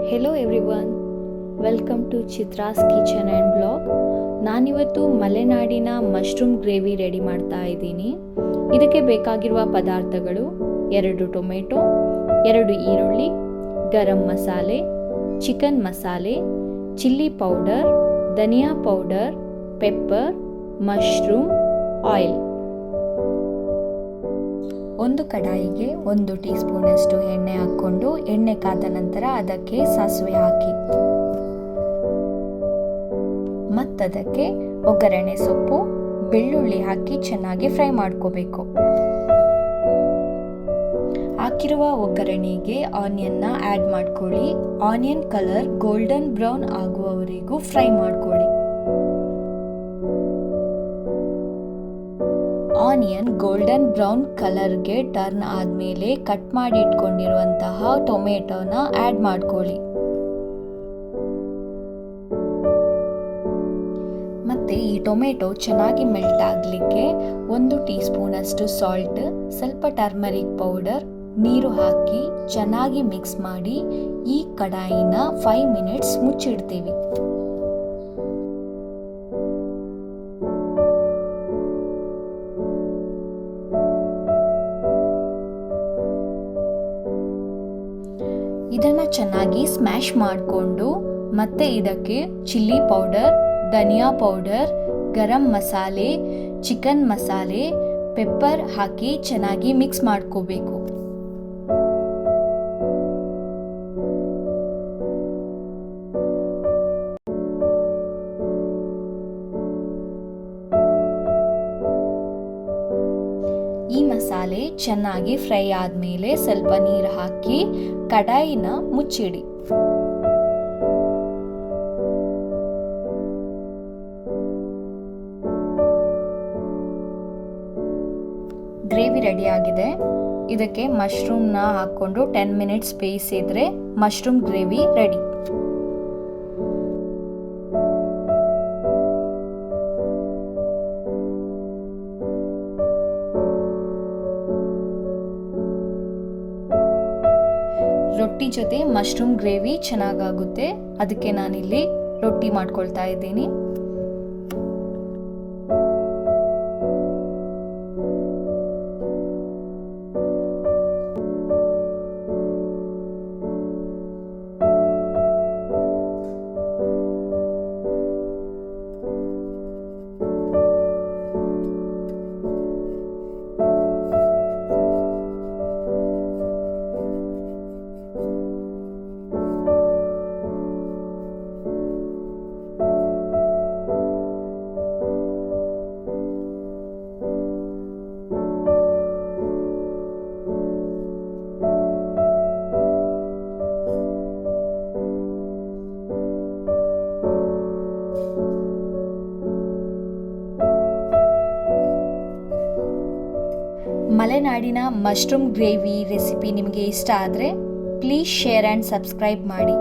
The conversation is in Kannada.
Hello everyone, welcome to Chitra's kitchen and blog. ನಾನಿವತ್ತು ಮಲೆನಾಡಿನ ಮಶ್ರೂಮ್ ಗ್ರೇವಿ ರೆಡಿ ಮಾಡ್ತಾ ಇದ್ದೀನಿ. ಇದಕ್ಕೆ ಬೇಕಾಗಿರುವ ಪದಾರ್ಥಗಳು 2 ಟೊಮೆಟೊ, 2 ಈರುಳ್ಳಿ, ಗರಂ ಮಸಾಲೆ, ಚಿಕನ್ ಮಸಾಲೆ, ಚಿಲ್ಲಿ ಪೌಡರ್, ಧನಿಯಾ ಪೌಡರ್, ಪೆಪ್ಪರ್, ಮಶ್ರೂಮ್, ಆಯಿಲ್. ಒಂದು ಕಡಾಯಿಗೆ 1 ಟೀ ಸ್ಪೂನಷ್ಟು ಎಣ್ಣೆ ಹಾಕ್ಕೊಂಡು ಎಣ್ಣೆ ಕಾದ ನಂತರ ಅದಕ್ಕೆ ಸಾಸಿವೆ ಹಾಕಿ ಮತ್ತದಕ್ಕೆ ಒಗ್ಗರಣೆ ಸೊಪ್ಪು, ಬೆಳ್ಳುಳ್ಳಿ ಹಾಕಿ ಚೆನ್ನಾಗಿ ಫ್ರೈ ಮಾಡ್ಕೋಬೇಕು. ಹಾಕಿರುವ ಒಗ್ಗರಣೆಗೆ ಆನಿಯನ್ನ ಆ್ಯಡ್ ಮಾಡ್ಕೊಳ್ಳಿ. ಆನಿಯನ್ ಕಲರ್ ಗೋಲ್ಡನ್ ಬ್ರೌನ್ ಆಗುವವರೆಗೂ ಫ್ರೈ ಮಾಡ್ಕೊಳ್ಳಿ. ಆನಿಯನ್ ಗೋಲ್ಡನ್ ಬ್ರೌನ್ ಕಲರ್ಗೆ ಟರ್ನ್ ಆದಮೇಲೆ ಕಟ್ ಮಾಡಿ ಇಟ್ಕೊಂಡಿರುವಂತಹ ಟೊಮೆಟೊನ ಆ್ಯಡ್ ಮಾಡ್ಕೊಳ್ಳಿ. ಮತ್ತು ಈ ಟೊಮೆಟೊ ಚೆನ್ನಾಗಿ ಮೆಲ್ಟ್ ಆಗಲಿಕ್ಕೆ 1 ಟೀ ಸ್ಪೂನಷ್ಟು ಸಾಲ್ಟ್, ಸ್ವಲ್ಪ ಟರ್ಮರಿಕ್ ಪೌಡರ್, ನೀರು ಹಾಕಿ ಚೆನ್ನಾಗಿ ಮಿಕ್ಸ್ ಮಾಡಿ ಈ ಕಡಾಯಿನ 5 ಮಿನಿಟ್ಸ್ ಮುಚ್ಚಿಡ್ತೀವಿ. ಇದನ್ನು ಚೆನ್ನಾಗಿ ಸ್ಮ್ಯಾಶ್ ಮಾಡಿಕೊಂಡು ಮತ್ತೆ ಇದಕ್ಕೆ ಚಿಲ್ಲಿ ಪೌಡರ್, ಧನಿಯಾ ಪೌಡರ್, ಗರಂ ಮಸಾಲೆ, ಚಿಕನ್ ಮಸಾಲೆ, ಪೆಪ್ಪರ್ ಹಾಕಿ ಚೆನ್ನಾಗಿ ಮಿಕ್ಸ್ ಮಾಡ್ಕೋಬೇಕು. ಈ ಮಸಾಲೆ ಚೆನ್ನಾಗಿ ಫ್ರೈ ಆದಮೇಲೆ ಸ್ವಲ್ಪ ನೀರು ಹಾಕಿ ಕಡಾಯಿನ ಮುಚ್ಚಿಡಿ. ಗ್ರೇವಿ ರೆಡಿ ಆಗಿದೆ. ಇದಕ್ಕೆ ಮಶ್ರೂಮ್ನ ಹಾಕ್ಕೊಂಡು 10 ಮಿನಿಟ್ಸ್ ಬೇಯಿಸಿದ್ರೆ ಮಶ್ರೂಮ್ ಗ್ರೇವಿ ರೆಡಿ. ರೊಟ್ಟಿ ಜೊತೆ ಮಶ್ರೂಮ್ ಗ್ರೇವಿ ಚೆನ್ನಾಗಾಗುತ್ತೆ, ಅದಕ್ಕೆ ನಾನಿಲ್ಲಿ ರೊಟ್ಟಿ ಮಾಡ್ಕೊಳ್ತಾ ಇದ್ದೀನಿ. ಮಲೆನಾಡಿನ ಮಶ್ರೂಮ್ ಗ್ರೇವಿ ರೆಸಿಪಿ ನಿಮಗೆ ಇಷ್ಟ ಆದರೆ ಪ್ಲೀಸ್ ಶೇರ್ ಆ್ಯಂಡ್ ಸಬ್ಸ್ಕ್ರೈಬ್ ಮಾಡಿ.